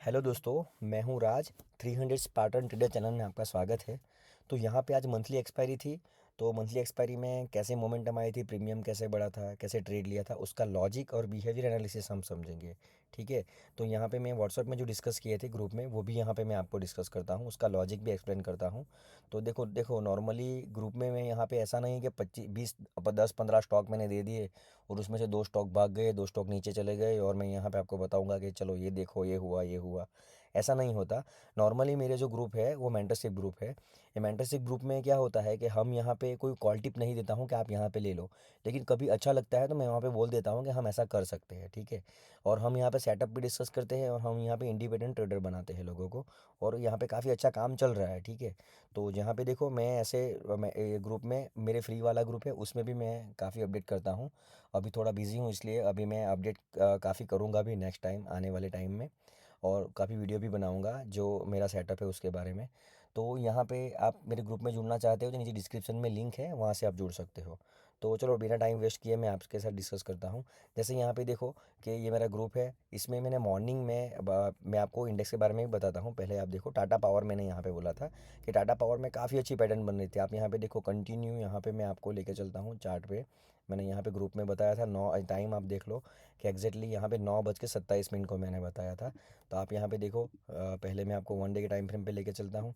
Hello दोस्तों, मैं हूं राज। 300 स्पार्टन ट्रेडर चैनल में आपका स्वागत है। तो यहाँ पे आज मंथली एक्सपायरी थी। तो मंथली एक्सपायरी में कैसे मोमेंटम आई थी, प्रीमियम कैसे बढ़ा था, कैसे ट्रेड लिया था, उसका लॉजिक और बिहेवियर एनालिसिस हम समझेंगे। ठीक है। तो यहाँ पे मैं व्हाट्सएप में जो डिस्कस किए थे ग्रुप में, वो भी यहाँ पे मैं आपको डिस्कस करता हूँ, उसका लॉजिक भी एक्सप्लेन करता हूँ। तो देखो देखो नॉर्मली ग्रुप में मैं यहाँ पे ऐसा नहीं कि 25 20 10 15 स्टॉक मैंने दे दिए और उसमें से 2 स्टॉक भाग गए, 2 स्टॉक नीचे चले गए और मैं यहाँ पे आपको बताऊंगा कि चलो ये देखो ये हुआ ये हुआ। ऐसा नहीं होता। नॉर्मली मेरे जो ग्रुप है वो मेंटरशिप ग्रुप है। ये मेंटरशिप ग्रुप में क्या होता है कि हम यहाँ पे कोई कॉल टिप नहीं देता हूँ कि आप यहाँ पे ले लो, लेकिन कभी अच्छा लगता है तो मैं वहाँ पे बोल देता हूँ कि हम ऐसा कर सकते हैं। ठीक है। और हम यहाँ पे सेटअप भी डिस्कस करते हैं और हम यहाँ पे इंडिपेंडेंट ट्रेडर बनाते हैं लोगों को। और यहाँ पे काफ़ी अच्छा काम चल रहा है। ठीक है। तो यहाँ पे देखो मैं ऐसे मैं ग्रुप में मेरे फ्री वाला ग्रुप है उसमें भी मैं काफ़ी अपडेट करता हूँ। अभी थोड़ा बिजी हूँ इसलिए अभी मैं अपडेट काफ़ी करूँगा भी नेक्स्ट टाइम आने वाले टाइम में। और काफ़ी वीडियो भी बनाऊंगा जो मेरा सेटअप है उसके बारे में। तो यहाँ पे आप मेरे ग्रुप में जुड़ना चाहते हो तो नीचे डिस्क्रिप्शन में लिंक है, वहाँ से आप जुड़ सकते हो। तो चलो बिना टाइम वेस्ट किए मैं आपके साथ डिस्कस करता हूँ। जैसे यहाँ पे देखो कि ये मेरा ग्रुप है, इसमें मैंने मॉर्निंग में मैं आपको इंडेक्स के बारे में भी बताता हूँ। पहले आप देखो टाटा पावर, मैंने यहाँ पे बोला था कि टाटा पावर में काफ़ी अच्छी पैटर्न बन रही थी। आप यहाँ पे देखो कंटिन्यू, यहाँ पे मैं आपको लेके चलता हूँ चार्ट पे। मैंने यहाँ पे ग्रुप में बताया था 9 टाइम, आप देख लो कि एग्जैक्टली यहाँ पे 9:27 को मैंने बताया था। तो आप यहाँ पे देखो पहले मैं आपको 1 डे के टाइम फ्रेम पे लेके चलता हूँ।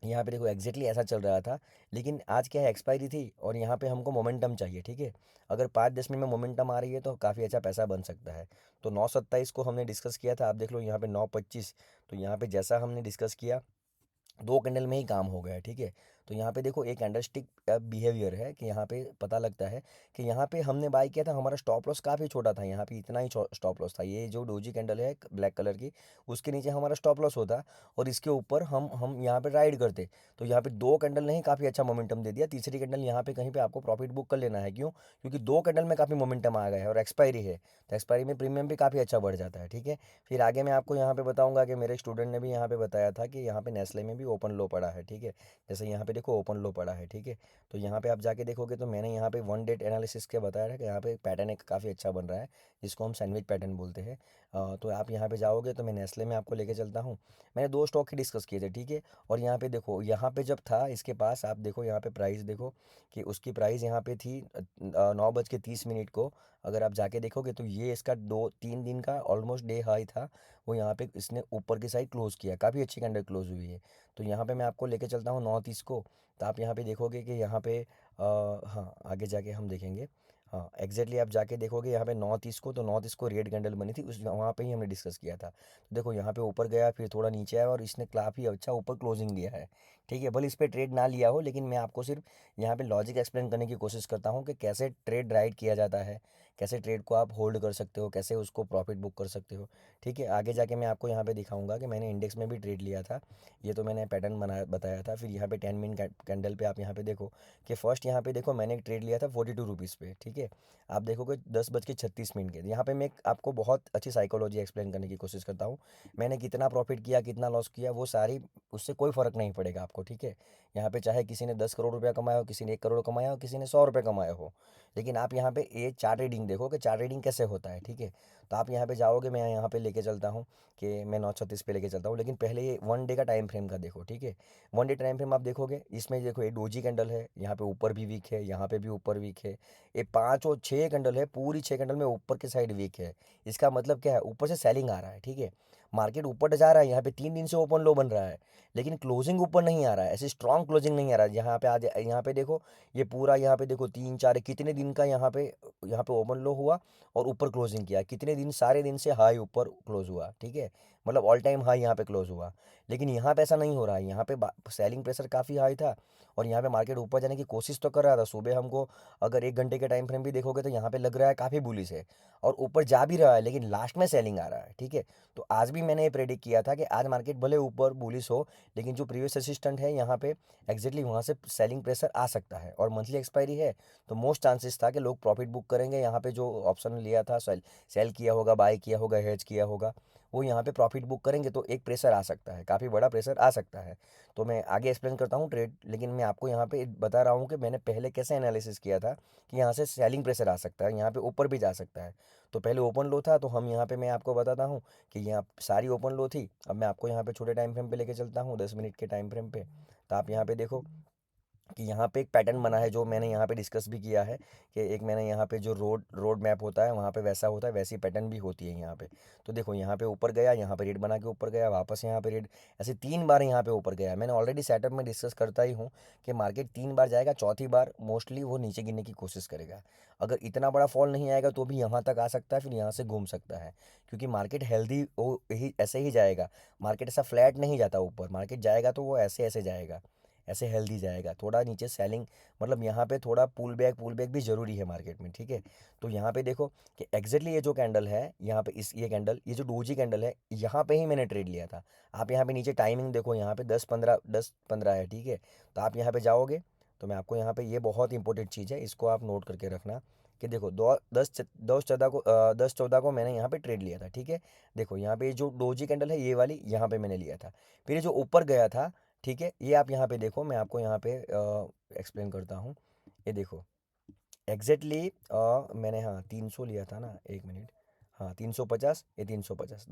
यहाँ पे देखो एग्जैक्टली ऐसा चल रहा था। लेकिन आज क्या है, एक्सपायरी थी और यहाँ पे हमको मोमेंटम चाहिए। ठीक है। अगर 5-10 मिनट में मोमेंटम आ रही है तो काफ़ी अच्छा पैसा बन सकता है। तो 9:27 को हमने डिस्कस किया था, आप देख लो यहाँ पे 9:25। तो यहाँ पे जैसा हमने डिस्कस किया 2 कैंडल में ही काम हो गया है। ठीक है। तो यहाँ पे देखो एक कैंडलस्टिक बिहेवियर है कि यहाँ पे पता लगता है कि यहाँ पे हमने बाय किया था, हमारा स्टॉप लॉस काफ़ी छोटा था, यहाँ पे इतना ही स्टॉप लॉस था। ये जो डोजी कैंडल है ब्लैक कलर की, उसके नीचे हमारा स्टॉप लॉस होता और इसके ऊपर हम यहाँ पे राइड करते। तो यहाँ पे 2 कैंडल ने ही काफ़ी अच्छा मोमेंटम दे दिया। तीसरी कैंडल यहाँ पे कहीं पे आपको प्रॉफिट बुक कर लेना है। क्यों? क्योंकि 2 कैंडल में काफ़ी मोमेंटम आ गया है और एक्सपायरी है। तो एक्सपायरी में प्रीमियम भी काफ़ी अच्छा बढ़ जाता है। ठीक है। फिर आगे मैं आपको यहाँ पे बताऊंगा कि मेरे स्टूडेंट ने भी यहाँ पे बताया था कि यहाँ पे नेस्ले में भी ओपन लो पड़ा है। ठीक है। जैसे यहाँ पे देखो ओपन लो पड़ा है। ठीक है। तो यहाँ पे आप जाके देखोगे तो मैंने यहाँ पे 1 डेट एनालिसिस के बताया था कि यहाँ पे पैटर्न एक काफ़ी अच्छा बन रहा है, जिसको हम सैंडविच पैटर्न बोलते हैं। तो आप यहाँ पे जाओगे तो मैं नेस्ले में आपको लेके चलता हूँ। मैंने 2 स्टॉक ही डिस्कस किए थे। ठीक है। और यहाँ पे देखो, यहाँ पे जब था इसके पास, आप देखो यहाँ पे प्राइस देखो कि उसकी प्राइस यहाँ पे थी 9:30 को। अगर आप जाके देखोगे तो ये इसका 2-3 दिन का ऑलमोस्ट डे हाई था। वो यहाँ पे इसने ऊपर की साइड क्लोज किया, काफ़ी अच्छी कैंडल क्लोज हुई है। तो यहाँ पे मैं आपको लेके चलता हूँ 9:30 को। तो आप यहाँ पे देखोगे कि यहाँ पे हाँ आगे जाके हम देखेंगे। हाँ एग्जैक्टली आप जाके देखोगे यहाँ पे 9:30 को, तो 9:30 को रेड कैंडल बनी थी, उस वहाँ पे ही हमने डिस्कस किया था। तो देखो यहाँ पे ऊपर गया, फिर थोड़ा नीचे आया और इसने काफ़ी अच्छा ऊपर क्लोजिंग दिया है। ठीक है। भले इस पर ट्रेड ना लिया हो, लेकिन मैं आपको सिर्फ यहाँ पे लॉजिक एक्सप्लेन करने की कोशिश करता हूँ कि कैसे ट्रेड राइट किया जाता है, कैसे ट्रेड को आप होल्ड कर सकते हो, कैसे उसको प्रॉफिट बुक कर सकते हो। ठीक है। आगे जाके मैं आपको यहाँ पे दिखाऊंगा कि मैंने इंडेक्स में भी ट्रेड लिया था। ये तो मैंने पैटर्न बताया था। फिर यहाँ पे 10 मिनट कैंडल पे आप यहाँ पे देखो कि फर्स्ट यहाँ पे देखो मैंने एक ट्रेड लिया था 42 रुपीज़ पे। ठीक है। आप देखोगे 10:36 के, यहाँ पे मैं आपको बहुत अच्छी साइकोलॉजी एक्सप्लेन करने की कोशिश करता हूँ। मैंने कितना प्रॉफिट किया, कितना लॉस किया, वो सारी, उससे कोई फ़र्क नहीं पड़ेगा आपको। ठीक है। यहाँ पे चाहे किसी ने 10 करोड़ रुपया कमाया हो, किसी ने 1 करोड़ कमाया हो, किसी ने 100 रुपये कमाया हो, लेकिन आप यहाँ पे ये चार्ट रीडिंग देखो कि चार्ट रीडिंग कैसे होता है। ठीक है। तो आप यहाँ पे जाओगे, मैं यहाँ पे लेके चलता हूँ कि मैं 9:36 पे लेके चलता हूँ, लेकिन पहले ये 1 डे का टाइम फ्रेम का देखो। ठीक है। 1 डे टाइम फ्रेम आप देखोगे, इसमें देखो ये डोजी कैंडल है, यहाँ पे ऊपर भी वीक है, यहाँ पे भी ऊपर वीक है। ये 5 और 6 कैंडल है, पूरी 6 कैंडल में ऊपर के साइड वीक है। इसका मतलब क्या है, ऊपर से सेलिंग आ रहा है। ठीक है। मार्केट ऊपर जा रहा है, यहाँ पे 3 दिन से ओपन लो बन रहा है, लेकिन क्लोजिंग ऊपर नहीं आ रहा है, ऐसी स्ट्रॉन्ग क्लोजिंग नहीं आ रहा है। यहाँ पे आज यहाँ पे देखो, ये पूरा यहाँ पे देखो 3-4 कितने दिन का यहाँ पे ओपन लो हुआ और ऊपर क्लोजिंग किया, कितने दिन, सारे दिन से हाई ऊपर क्लोज हुआ। ठीक है। मतलब ऑल टाइम हाई यहाँ पे क्लोज हुआ। लेकिन यहाँ पे ऐसा नहीं हो रहा है, यहाँ पे सेलिंग प्रेशर काफ़ी हाई था और यहाँ पे मार्केट ऊपर जाने की कोशिश तो कर रहा था। सुबह हमको अगर 1 घंटे के टाइम फ्रेम भी देखोगे तो यहाँ पे लग रहा है काफ़ी बुलिश है और ऊपर जा भी रहा है, लेकिन लास्ट में सेलिंग आ रहा है। ठीक है। तो आज भी मैंने ये प्रेडिक्ट किया था कि आज मार्केट भले ऊपर बुलिश हो, लेकिन जो प्रीवियस असिस्टेंट है यहाँ पे एग्जैक्टली वहाँ से सेलिंग प्रेशर आ सकता है और मंथली एक्सपायरी है। तो मोस्ट चांसेस था कि लोग प्रॉफिट बुक करेंगे। यहाँ पे जो ऑप्शन लिया था, सेल सेल किया होगा, बाय किया होगा, हेज किया होगा, वो यहाँ पे प्रॉफिट बुक करेंगे तो एक प्रेशर आ सकता है, काफ़ी बड़ा प्रेशर आ सकता है। तो मैं आगे एक्सप्लेन करता हूँ ट्रेड, लेकिन मैं आपको यहाँ पे बता रहा हूँ कि मैंने पहले कैसे एनालिसिस किया था कि यहाँ से सेलिंग प्रेशर आ सकता है, यहाँ पे ऊपर भी जा सकता है। तो पहले ओपन लो था, तो हम यहाँ पे मैं आपको बताता हूँ कि यहाँ सारी ओपन लो थी। अब मैं आपको यहाँ पे छोटे टाइम फ्रेम पे लेके चलता हूँ, 10 मिनट के टाइम फ्रेम पे। तो आप यहाँ पे देखो कि यहाँ पे एक पैटर्न बना है जो मैंने यहाँ पे डिस्कस भी किया है कि एक मैंने यहाँ पे जो रोड रोड मैप होता है वहाँ पे वैसा होता है, वैसी पैटर्न भी होती है यहाँ पे। तो देखो यहाँ पे ऊपर गया, यहाँ पे रेड बना के ऊपर गया, वापस यहाँ पे रेड, ऐसे 3 बार यहाँ पे ऊपर गया। मैंने ऑलरेडी सेटअप में डिस्कस करता ही हूँ कि मार्केट 3 बार जाएगा, चौथी बार मोस्टली वो नीचे गिरने की कोशिश करेगा। अगर इतना बड़ा फॉल नहीं आएगा तो भी यहाँ तक आ सकता है, फिर यहाँ से घूम सकता है, क्योंकि मार्केट हेल्दी वो यही ऐसे ही जाएगा। मार्केट ऐसा फ्लैट नहीं जाता ऊपर, मार्केट जाएगा तो वो ऐसे ऐसे जाएगा, ऐसे हेल्दी जाएगा। थोड़ा नीचे सेलिंग, मतलब यहाँ पे थोड़ा पुल बैक भी ज़रूरी है मार्केट में, ठीक है। तो यहाँ पे देखो कि एग्जैक्टली ये जो कैंडल है यहाँ पे, इस ये कैंडल, ये जो डोजी कैंडल है, यहाँ पे ही मैंने ट्रेड लिया था। आप यहाँ पे नीचे टाइमिंग देखो, यहाँ पे 10-15 है, ठीक है। तो आप यहाँ पे जाओगे तो मैं आपको यहाँ पे, ये बहुत इंपॉर्टेंट चीज़ है, इसको आप नोट करके रखना कि देखो 10-14 को मैंने यहाँ पे ट्रेड लिया था, ठीक है। देखो यहाँ पे जो डोजी कैंडल है ये वाली, यहाँ पे मैंने लिया था। फिर ये जो ऊपर गया था, ठीक है, ये आप यहाँ पे देखो, मैं आपको यहाँ पे एक्सप्लेन करता हूँ। ये देखो एग्जैक्टली मैंने, हाँ 300 लिया था ना, 1 मिनट, हाँ 350, ये 350,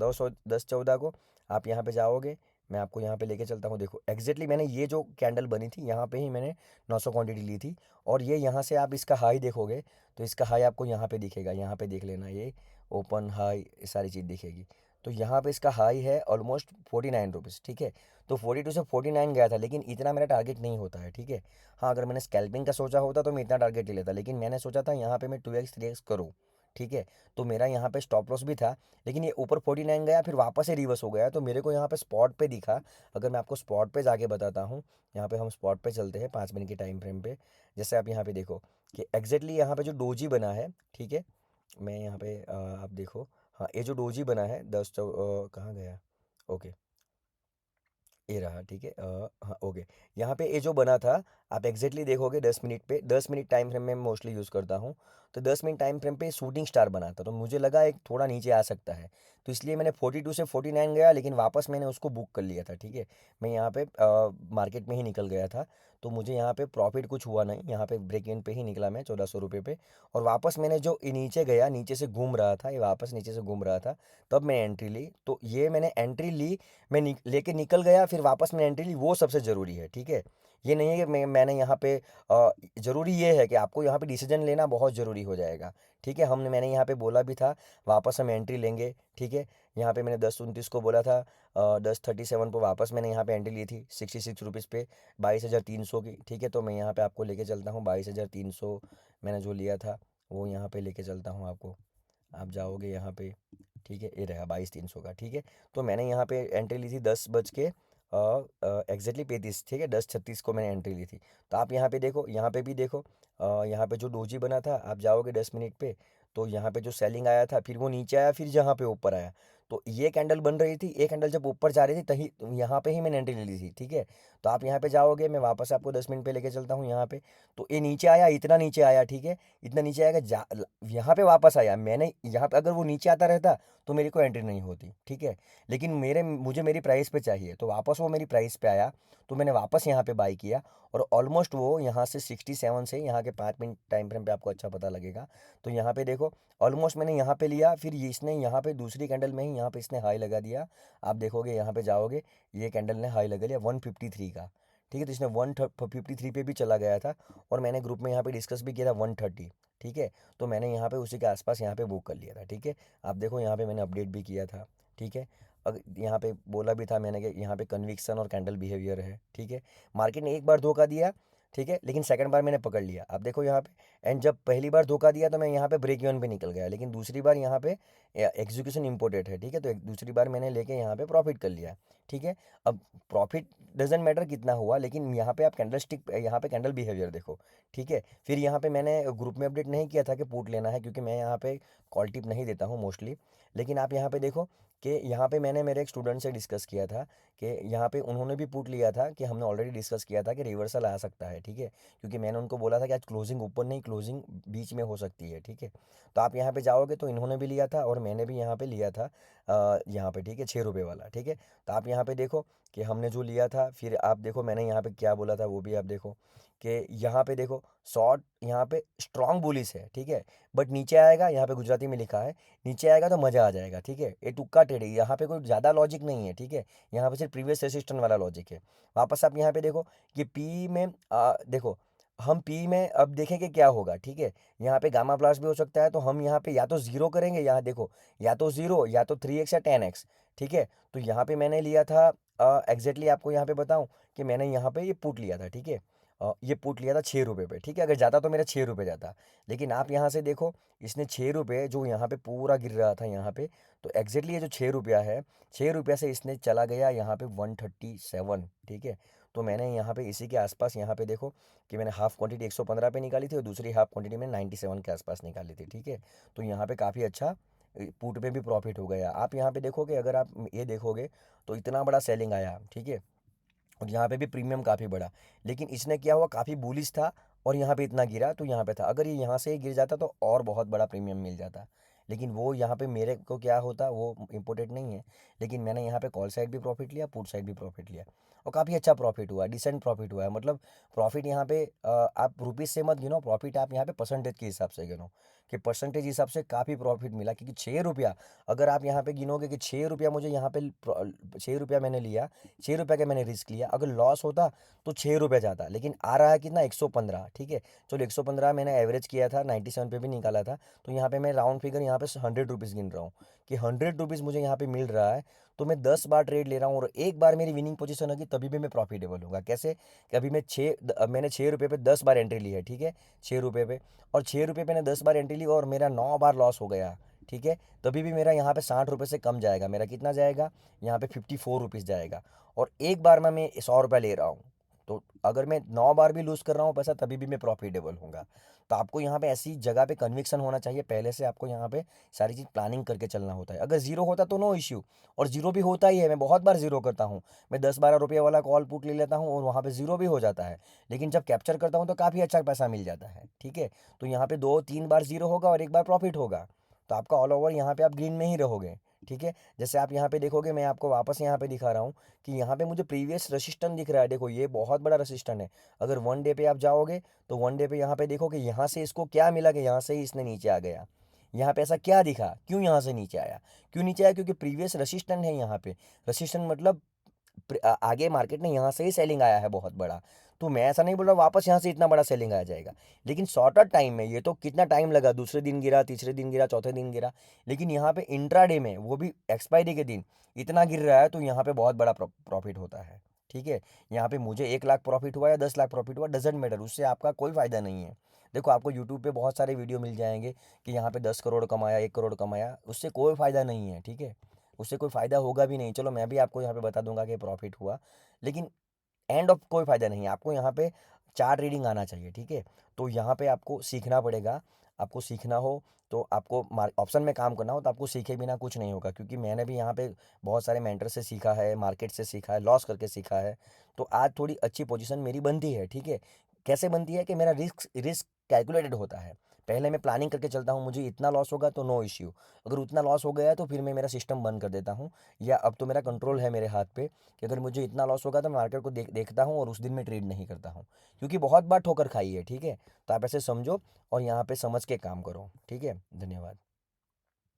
10-14 को आप यहाँ पे जाओगे, मैं आपको यहाँ पे लेके चलता हूँ। देखो एग्जैक्टली मैंने ये जो कैंडल बनी थी यहाँ पे ही मैंने 900 क्वांटिटी ली थी। और ये यहाँ से आप इसका हाई देखोगे तो इसका हाई आपको यहाँ पे दिखेगा, यहाँ पे देख लेना, ये ओपन हाई ये सारी चीज़ दिखेगी। तो यहाँ पे इसका हाई है ऑलमोस्ट 49 रुपीज़, ठीक है। तो 42 से 49 गया था, लेकिन इतना मेरा टारगेट नहीं होता है, ठीक है। हाँ अगर मैंने स्कैल्पिंग का सोचा होता तो मैं इतना टारगेट ले लेता, लेकिन मैंने सोचा था यहाँ पे मैं 2x 3x करूँ, ठीक है। तो मेरा यहाँ पे स्टॉप लॉस भी था, लेकिन ये ऊपर 49 गया, फिर वापस से रिवर्स हो गया, तो मेरे को यहाँ पे स्पॉट पे दिखा। अगर मैं आपको स्पॉट पे जाके बताता हूँ, यहाँ पे हम स्पॉट पे चलते हैं 5 मिनट के टाइम फ्रेम पे। जैसे आप यहाँ पे देखो कि एग्जैक्टली यहाँ पे जो डोजी बना है, ठीक है, मैं यहाँ पे आप देखो, हाँ ये जो डोजी बना है कहाँ गया, ओके ये रहा, ठीक है। हाँ ओके, यहाँ पे ये जो बना था, आप एग्जैक्टली देखोगे 10 मिनट पे, 10 मिनट टाइम फ्रेम में मोस्टली यूज़ करता हूँ। तो 10 मिनट टाइम फ्रेम पे शूटिंग स्टार बना था, तो मुझे लगा एक थोड़ा नीचे आ सकता है, तो इसलिए मैंने 42 से 49 गया, लेकिन वापस मैंने उसको बुक कर लिया था, ठीक है। मैं यहाँ पे मार्केट में ही निकल गया था, तो मुझे यहाँ पे प्रॉफिट कुछ हुआ नहीं, यहाँ पे ब्रेक इवन पे ही निकला मैं 1400 रुपये पे। और वापस मैंने जो ये नीचे गया, नीचे से घूम रहा था, ये वापस नीचे से घूम रहा था, तब मैं एंट्री ली। तो ये मैंने एंट्री ली, मैं लेके निकल गया, फिर वापस मैं एंट्री ली, वो सबसे ज़रूरी है, ठीक है। ये नहीं है कि मैंने यहाँ पे ज़रूरी ये है कि आपको यहाँ पे डिसीजन लेना बहुत ज़रूरी हो जाएगा, ठीक है। मैंने यहाँ पे बोला भी था वापस हम एंट्री लेंगे, ठीक है। यहाँ पे मैंने 10-29 को बोला था, 10:37 को वापस मैंने यहाँ पे एंट्री ली थी 66 रुपीज़ पे, 22,300 की, ठीक है। तो मैं यहाँ पे आपको लेके चलता हूँ 22,300 मैंने जो लिया था, वो यहाँ पे लेके चलता हूँ आपको। आप जाओगे यहाँ पे, ठीक है, ये रहा 22,300 का, ठीक है। तो मैंने यहाँ पे एंट्री ली थी 10 बज के एग्जैक्टली 35, ठीक है, 10:36 को मैंने एंट्री ली थी। तो आप यहाँ पे देखो, यहाँ पे भी देखो, यहाँ पे जो डोजी बना था, आप जाओगे 10 मिनट पे, तो यहाँ पे जो सेलिंग आया था, फिर वो नीचे आया, फिर जहाँ पे ऊपर आया। तो ये कैंडल बन रही थी, ये कैंडल जब ऊपर जा रही थी तही यहाँ पे ही मैंने एंट्री ले ली थी, ठीक है। तो आप यहाँ पे जाओगे, मैं वापस आपको 10 मिनट पे लेके चलता हूँ यहाँ पे। तो ये नीचे आया, इतना नीचे आया, ठीक है, इतना नीचे आएगा, यहाँ पे वापस आया। मैंने यहाँ पे, अगर वो नीचे आता रहता तो मेरी कोई एंट्री नहीं होती, ठीक है। लेकिन मुझे मेरी प्राइस पे चाहिए, तो वापस वो मेरी प्राइस पे आया, तो मैंने वापस यहाँ पे बाई किया। और ऑलमोस्ट वो यहाँ से 67 से, यहाँ के 5 मिनट टाइम फ्रेम पे आपको अच्छा पता लगेगा। तो यहाँ पे देखो, ऑलमोस्ट मैंने यहाँ पे लिया, फिर इसने यहाँ पे दूसरी कैंडल में ही यहाँ पे इसने हाई लगा दिया। आप देखोगे यहाँ पे जाओगे, ये कैंडल ने हाई लगा लिया 153 का, ठीक है। तो इसने 153 पे भी चला गया था, और मैंने ग्रुप में यहाँ पे डिस्कस भी किया था 130, ठीक है। तो मैंने यहाँ पे उसी के आसपास यहाँ पे बुक कर लिया था, ठीक है। आप देखो यहाँ पे मैंने अपडेट भी किया था, ठीक है। यहाँ पे बोला भी था मैंने कि यहाँ पे कन्विक्शन और कैंडल बिहेवियर है, ठीक है। मार्केट ने एक बार धोखा दिया, ठीक है, लेकिन सेकंड बार मैंने पकड़ लिया, आप देखो यहाँ पे। एंड जब पहली बार धोखा दिया तो मैं यहाँ पे ब्रेक इवन पे निकल गया, लेकिन दूसरी बार यहाँ पे एग्जीक्यूशन इंपॉर्टेंट है, ठीक है। तो दूसरी बार मैंने लेके यहाँ पे प्रॉफिट कर लिया, ठीक है। अब प्रॉफिट डजेंट मैटर कितना हुआ, लेकिन यहाँ पे आप कैंडल स्टिक, यहाँ पे कैंडल बिहेवियर देखो, ठीक है। फिर यहाँ पे मैंने ग्रुप में अपडेट नहीं किया था कि पुट लेना है, क्योंकि मैं यहाँ पे कॉल टिप नहीं देता हूँ मोस्टली। लेकिन आप यहाँ पे देखो कि यहाँ पे मैंने मेरे एक स्टूडेंट से डिस्कस किया था कि यहाँ पे उन्होंने भी पुट लिया था, कि हमने ऑलरेडी डिस्कस किया था कि रिवर्सल आ सकता है, ठीक है। क्योंकि मैंने उनको बोला था कि आज क्लोजिंग ऊपर नहीं, क्लोजिंग बीच में हो सकती है, ठीक है। तो आप यहाँ पे जाओगे तो इन्होंने भी लिया था और मैंने भी यहाँ पे लिया था। यहाँ पे, ठीक है, 6 रुपये वाला, ठीक है। तो आप यहाँ पे देखो कि हमने जो लिया था, फिर आप देखो मैंने यहाँ पे क्या बोला था वो भी आप देखो कि यहाँ पे देखो शॉर्ट यहाँ पे स्ट्रॉन्ग बुलिस है, ठीक है। बट नीचे आएगा, यहाँ पे गुजराती में लिखा है, नीचे आएगा तो मज़ा आ जाएगा, ठीक है। ये तुक्का टेढ़ी, यहाँ पे कोई ज़्यादा लॉजिक नहीं है, ठीक है। यहाँ पे सिर्फ प्रीवियस रेसिस्टेंट वाला लॉजिक है। वापस आप यहाँ पे देखो कि पी में देखो हम पी में अब देखें कि क्या होगा, ठीक है। यहाँ पे गामा प्लस भी हो सकता है, तो हम यहाँ पे या तो ज़ीरो करेंगे, यहाँ देखो या तो ज़ीरो या तो 3x या 10x, ठीक है। तो यहाँ पे मैंने लिया था एग्जैक्टली आपको यहाँ पे बताऊँ कि मैंने यहाँ पे ये पुट लिया था, ठीक है। ये पुट लिया था 6 रुपये पे, ठीक है। अगर जाता तो मेरा 6 रुपये जाता, लेकिन आप यहाँ से देखो इसने 6 रुपये जो यहाँ पे पूरा गिर रहा था यहाँ पे, तो एग्जैक्टली ये जो 6 रुपया है, 6 रुपया से इसने चला गया यहाँ पे 137, ठीक है। तो मैंने यहाँ पे इसी के आसपास यहाँ पे देखो कि मैंने हाफ क्वांटिटी 115 पे निकाली थी और दूसरी हाफ क्वांटिटी में 97 के आसपास निकाली थी, ठीक है। तो यहाँ पे काफ़ी अच्छा पुट पे भी प्रॉफिट हो गया। आप यहाँ पे देखोगे, अगर आप ये देखोगे तो इतना बड़ा सेलिंग आया, ठीक है। और यहाँ पे भी प्रीमियम काफ़ी बढ़ा, लेकिन इसने क्या हुआ, काफ़ी बुलिश था और यहाँ पे इतना गिरा तो यहाँ पे था। अगर ये यहाँ से ही गिर जाता तो और बहुत बड़ा प्रीमियम मिल जाता, लेकिन वो यहाँ पे मेरे को क्या होता वो इम्पोर्टेंट नहीं है। लेकिन मैंने यहाँ पे कॉल साइड भी प्रॉफिट लिया, पुट साइड भी प्रॉफिट लिया और काफ़ी अच्छा प्रॉफिट हुआ, डिसेंट प्रॉफिट हुआ है। मतलब प्रॉफिट यहाँ पे आप रुपीज़ से मत गिनो, प्रॉफिट आप यहाँ पे परसेंटेज के हिसाब से गिनो कि परसेंटेज हिसाब से काफ़ी प्रॉफिट मिला। क्योंकि 6 रुपया, अगर आप यहाँ पे गिनोगे कि 6 रुपया मुझे यहाँ पे 6 रुपया मैंने लिया, 6 रुपये का मैंने रिस्क लिया, अगर लॉस होता तो 6 रुपये जाता, लेकिन आ रहा है कितना, 115, ठीक है। चलो 115 मैंने एवरेज किया था, 97 पे भी निकाला था। तो यहाँ पे मैं राउंड फिगर यहाँ पे 100 रुपीज़ गिन रहा हूँ कि 100 रुपीज़ मुझे यहाँ पे मिल रहा है। तो मैं 10 बार ट्रेड ले रहा हूँ और एक बार मेरी विनिंग पोजीशन होगी तभी भी मैं प्रॉफिटेबल होगा। कैसे कि अभी मैंने 6 रुपये पे 10 बार एंट्री ली है, ठीक है, 6 रुपये पे। और 6 रुपये पे मैंने 10 बार एंट्री ली और मेरा 9 बार लॉस हो गया, ठीक है। तभी भी मेरा यहाँ पे 60 रुपये से कम जाएगा, मेरा कितना जाएगा, यहाँ पे 54 रुपीज़ जाएगा। और एक बार में मैं 100 रुपये ले रहा हूँ, तो अगर मैं 9 बार भी लूज़ कर रहा हूँ पैसा तभी भी मैं प्रॉफिटेबल होऊंगा। तो आपको यहाँ पे ऐसी जगह पे कन्विक्शन होना चाहिए, पहले से आपको यहाँ पे सारी चीज़ प्लानिंग करके चलना होता है। अगर जीरो होता तो नो इश्यू, और जीरो भी होता ही है, मैं बहुत बार जीरो करता हूँ। मैं 10-12 रुपये वाला कॉल पुट ले लेता हूँ और वहाँ पे जीरो भी हो जाता है, लेकिन जब कैप्चर करता हूँ तो काफ़ी अच्छा पैसा मिल जाता है, ठीक है। तो यहाँ पे 2-3 बार जीरो होगा और एक बार प्रॉफिट होगा, तो आपका ऑल ओवर यहाँ पे आप ग्रीन में ही रहोगे, ठीक है। जैसे आप यहाँ पे देखोगे, मैं आपको वापस यहाँ पे दिखा रहा हूँ कि यहाँ पे मुझे प्रीवियस रेसिस्टेंस दिख रहा है। देखो ये बहुत बड़ा रेसिस्टेंस है। अगर 1 डे पे आप जाओगे तो 1 डे पे यहाँ पे देखो कि यहाँ से इसको क्या मिला कि यहाँ से ही इसने नीचे आ गया। यहाँ पे ऐसा क्या दिखा, क्यों यहाँ से नीचे आया, क्यों नीचे आया, क्योंकि प्रीवियस रेसिस्टेंस है यहाँ पे। रेसिस्टेंस मतलब आगे मार्केट में यहाँ से ही सेलिंग आया है बहुत बड़ा। तो मैं ऐसा नहीं बोल रहा वापस यहाँ से इतना बड़ा सेलिंग आ जाएगा, लेकिन शॉर्टर टाइम में, ये तो कितना टाइम लगा, दूसरे दिन गिरा, तीसरे दिन गिरा, चौथे दिन गिरा, लेकिन यहाँ पे इंट्राडे में, वो भी एक्सपायरी के दिन, इतना गिर रहा है तो यहाँ पे बहुत बड़ा प्रॉफिट होता है, ठीक है। यहाँ पे मुझे 1 लाख प्रॉफिट हुआ या 10 लाख प्रॉफिट हुआ, डजेंट मैटर, उससे आपका कोई फ़ायदा नहीं है। देखो आपको यूट्यूब पे बहुत सारे वीडियो मिल जाएंगे कि यहाँ पे 10 करोड़ कमाया, 1 करोड़ कमाया, उससे कोई फ़ायदा नहीं है, ठीक है। उससे कोई फ़ायदा होगा भी नहीं। चलो मैं भी आपको यहाँ पे बता दूंगा कि प्रॉफिट हुआ, लेकिन एंड ऑफ कोई फ़ायदा नहीं है। आपको यहाँ पे चार्ट रीडिंग आना चाहिए, ठीक है। तो यहाँ पे आपको सीखना पड़ेगा। आपको सीखना हो तो आपको ऑप्शन में काम करना हो तो आपको सीखे बिना कुछ नहीं होगा, क्योंकि मैंने भी यहाँ पे बहुत सारे मेंटर से सीखा है, मार्केट से सीखा है, लॉस करके सीखा है। तो आज थोड़ी अच्छी पोजीशन मेरी बनती है, ठीक है। कैसे बनती है कि मेरा रिस्क रिस्क कैलकुलेटेड होता है। पहले मैं प्लानिंग करके चलता हूँ, मुझे इतना लॉस होगा तो नो इश्यू, अगर उतना लॉस हो गया तो फिर मैं मेरा सिस्टम बंद कर देता हूँ, या अब तो मेरा कंट्रोल है मेरे हाथ पे कि अगर मुझे इतना लॉस होगा तो मैं मार्केट को देखता हूँ और उस दिन मैं ट्रेड नहीं करता हूँ, क्योंकि बहुत बार ठोकर खाई है, ठीक है। तो आप ऐसे समझो और यहाँ पे समझ के काम करो, ठीक है। धन्यवाद।